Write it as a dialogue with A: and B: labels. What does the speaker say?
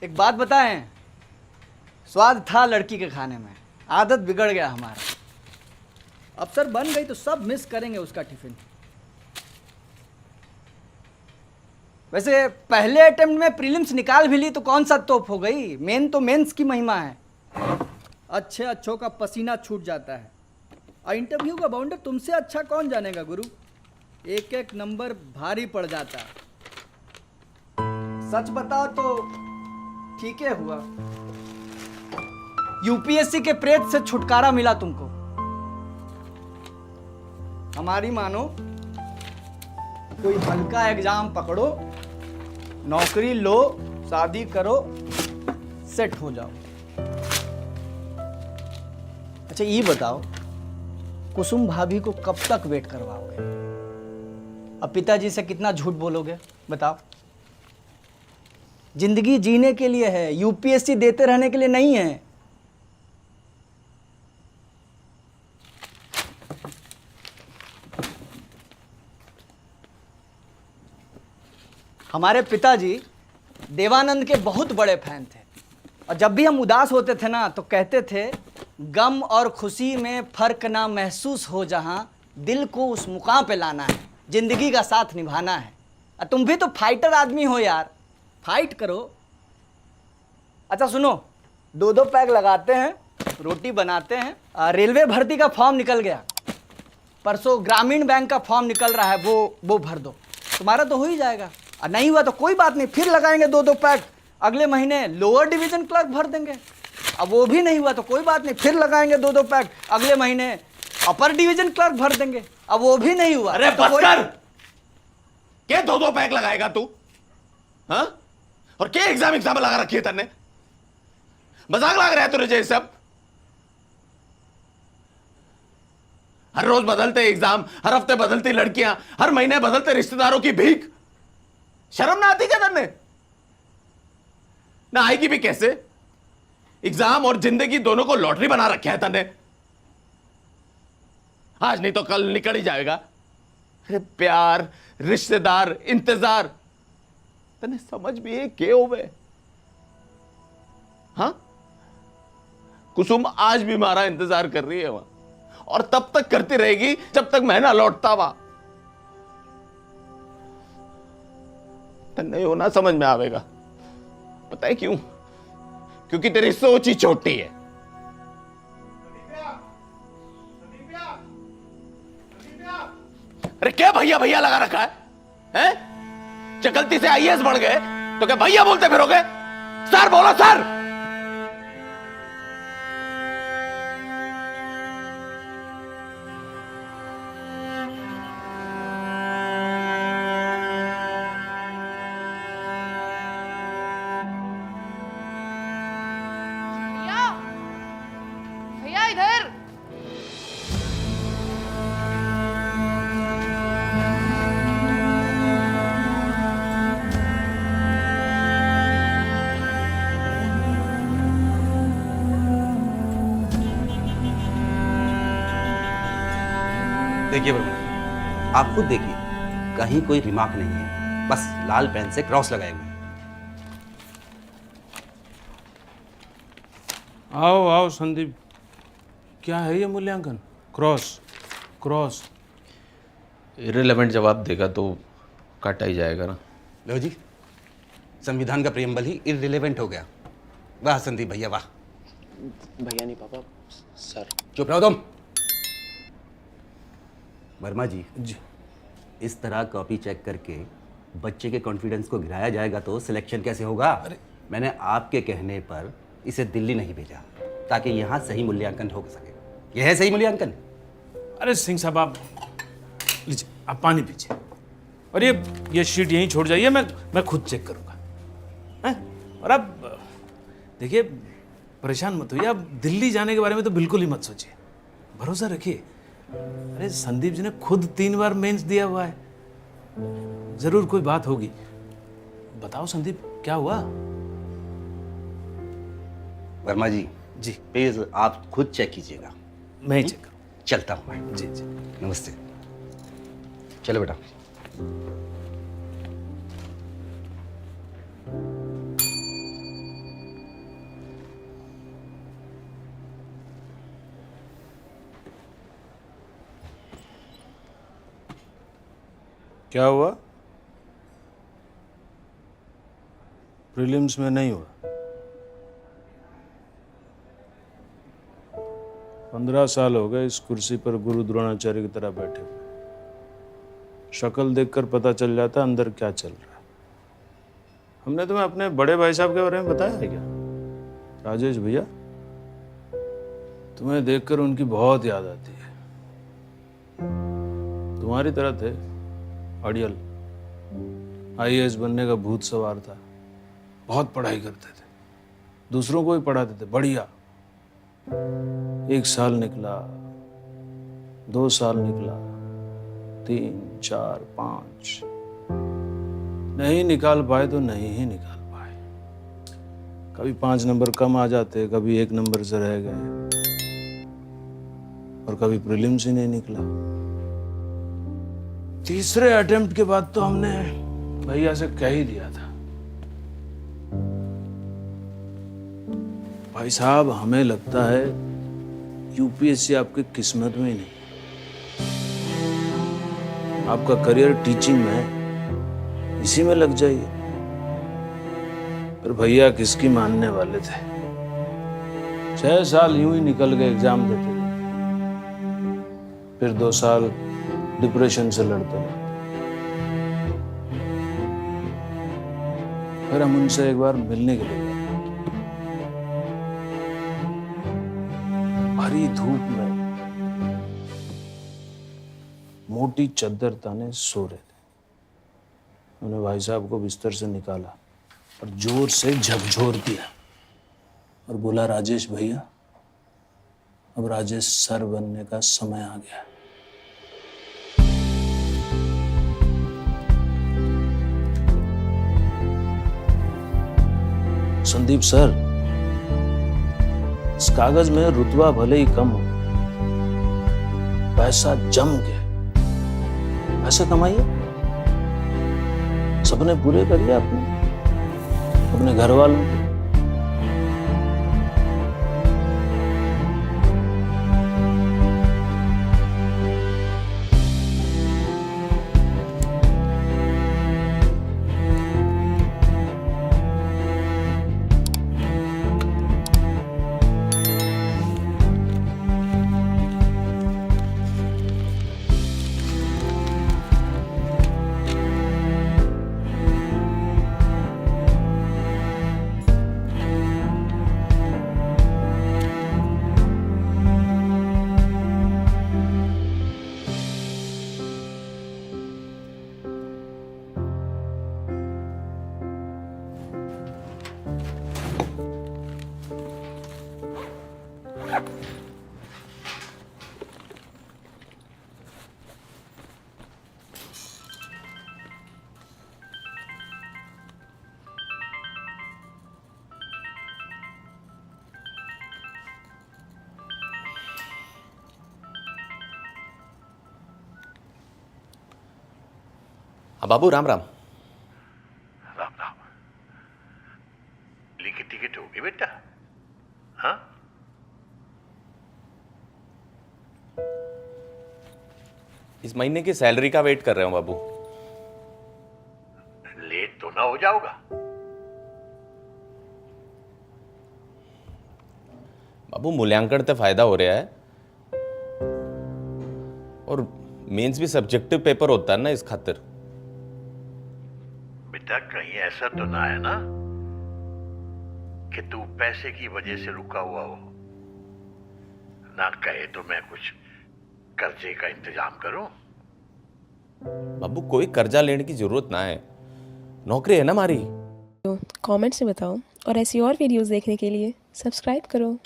A: एक बात बताएं, स्वाद था लड़की के खाने में, आदत बिगड़ गया हमारा। अफसर बन गई तो सब मिस करेंगे उसका टिफिन। वैसे पहले अटेम्प्ट में प्रीलिम्स निकाल भी ली तो कौन सा तोप हो गई, मेन तो मेंस की महिमा है। अच्छे अच्छों का पसीना छूट जाता है और इंटरव्यू का बाउंडर तुमसे अच्छा कौन जानेगा गुरु। एक एक नंबर भारी पड़ जाता। सच बताओ तो ठीक है हुआ, यूपीएससी के प्रेत से छुटकारा मिला तुमको। हमारी मानो, कोई हल्का एग्जाम पकड़ो, नौकरी लो, शादी करो, सेट हो जाओ। अच्छा ये बताओ, कुसुम भाभी को कब तक वेट करवाओगे? अब पिताजी से कितना झूठ बोलोगे बताओ? जिंदगी जीने के लिए है, यूपीएससी देते रहने के लिए नहीं है। हमारे पिताजी देवानंद के बहुत बड़े फैन थे और जब भी हम उदास होते थे ना तो कहते थे, गम और खुशी में फर्क ना महसूस हो जहां, दिल को उस मुकाम पे लाना है, जिंदगी का साथ निभाना है। और तुम भी तो फाइटर आदमी हो यार, फाइट करो। अच्छा सुनो, 2-2 पैक लगाते हैं, रोटी बनाते हैं। रेलवे भर्ती का फॉर्म निकल गया, परसों ग्रामीण बैंक का फॉर्म निकल रहा है, वो भर दो, तुम्हारा तो हो ही जाएगा। और नहीं हुआ तो कोई बात नहीं, फिर लगाएंगे 2-2 पैक। अगले महीने लोअर डिवीजन क्लर्क भर देंगे। अब वो भी नहीं हुआ तो कोई बात नहीं, फिर लगाएंगे 2-2 पैक। अगले महीने अपर डिवीजन क्लर्क भर देंगे। अब वो भी नहीं हुआ।
B: अरे बस कर, क्या 2-2 पैक लगाएगा तू? हाँ? और क्या एग्जाम लगा रखी है तन्ने? मजाक लग रहा है तुझे ये सब? हर रोज बदलते एग्जाम, हर हफ्ते बदलती लड़कियां, हर महीने बदलते रिश्तेदारों की भीख। शर्म ना आती क्या तन्ने? ना आएगी भी कैसे? एग्जाम और जिंदगी दोनों को लॉटरी बना रखा है तन्ने। आज नहीं तो कल निकल ही जाएगा। अरे प्यार, रिश्तेदार, इंतजार, तने समझ भी है क्या हुए? हाँ, कुसुम आज भी हमारा इंतजार कर रही है वहां, और तब तक करती रहेगी जब तक मैं ना लौटता वहां। तन्ने होना समझ में आवेगा। पता है क्यों? क्योंकि तेरी सोच ही छोटी है। अरे क्या भैया भैया लगा रखा है? हैं? गलती से आईएएस बन गए तो क्या भैया बोलते फिरोगे? सर बोलो सर।
C: भैया, भैया इधर।
D: देखिए वर्मा, आप खुद देखिए, कहीं कोई रिमार्क नहीं है, बस लाल पेन से क्रॉस लगाए हुए।
E: आओ आओ संदीप, क्या है ये मूल्यांकन? क्रॉस क्रॉस
B: इररिलेवेंट जवाब देगा तो काटा ही जाएगा ना।
D: लो जी, संविधान का प्रियम्बल ही इररिलेवेंट हो गया। वाह संदीप भैया वाह।
F: भैया नहीं पापा, सर।
D: चुप रहो तुम। वर्मा जी,
E: जी
D: इस तरह कॉपी चेक करके बच्चे के कॉन्फिडेंस को गिराया जाएगा तो सिलेक्शन कैसे होगा? मैंने आपके कहने पर इसे दिल्ली नहीं भेजा ताकि यहाँ सही मूल्यांकन हो सके। यह है सही मूल्यांकन?
E: अरे सिंह साहब, आप लीजिए, आप पानी पीजिए और ये शीट यहीं छोड़ जाइए, मैं खुद चेक करूँगा। हैं? और आप देखिए, परेशान मत होइए, आप दिल्ली जाने के बारे में तो बिल्कुल ही मत सोचिए, भरोसा रखिए। अरे संदीप जी ने खुद 3 बार मेंस दिया हुआ है, जरूर कोई बात होगी। बताओ संदीप, क्या हुआ?
D: वर्मा जी
E: जी
D: प्लीज आप खुद चेक कीजिएगा।
E: मैं ही चेक करूँ।
D: चलता हूँ मैं।
E: जी जी
D: नमस्ते। चलो बेटा।
E: क्या हुआ? प्रीलिम्स में नहीं हुआ? 15 साल हो गए इस कुर्सी पर गुरु द्रोणाचार्य की तरह बैठे हुए। शक्ल देखकर पता चल जाता अंदर क्या चल रहा है। हमने तुम्हें अपने बड़े भाई साहब के बारे में बताया है क्या? राजेश भैया, तुम्हें देखकर उनकी बहुत याद आती है। तुम्हारी तरह थे, अड़ियल। IAS बनने का भूत सवार था। बहुत पढ़ाई करते थे, दूसरों को भी पढ़ाते थे बढ़िया। 1 साल निकला, 2 साल निकला, 3, 4, 5 नहीं निकाल पाए तो नहीं ही निकाल पाए। कभी 5 नंबर कम आ जाते, कभी 1 नंबर से रह गए, और कभी प्रीलिम्स ही नहीं निकला। तीसरे अटेम्प्ट के बाद तो हमने भैया से कह ही दिया था, भाई साहब हमें लगता है UPSC आपकी किस्मत में ही नहीं, आपका करियर टीचिंग में, इसी में लग जाइए। पर भैया किसकी मानने वाले थे। 6 साल यूं ही निकल गए एग्जाम देते हुए, फिर 2 साल डिप्रेशन से लड़ते रहे। फिर हम उनसे एक बार मिलने के लिए गए। भरी धूप में मोटी चद्दर ताने सो रहे थे। उन्होंने भाई साहब को बिस्तर से निकाला और जोर से झकझोर दिया और बोला, राजेश भैया, अब राजेश सर बनने का समय आ गया। संदीप सर, इस कागज में रुतबा भले ही कम हो, पैसा जम के पैसे कमाइए, सपने पूरे करिए अपने घर वालों के।
B: हाँ बाबू, राम राम।
G: राम राम। ली की टिकट होगी बेटा? हाँ,
B: इस महीने की सैलरी का वेट कर रहे हो बाबू।
G: लेट तो ना हो जाओगा?
B: बाबू मूल्यांकन ते फायदा हो रहा है, और मेंस भी सब्जेक्टिव पेपर होता है ना, इस खातिर।
G: बेटा कहीं ऐसा तो ना है ना कि तू पैसे की वजह से रुका हुआ हो? ना कहे तो मैं कुछ कर्जे का इंतजाम करूं?
B: बाबू कोई कर्जा लेने की जरूरत ना है, नौकरी है ना हमारी।
H: कमेंट से बताओ, और ऐसी और वीडियोस देखने के लिए सब्सक्राइब करो।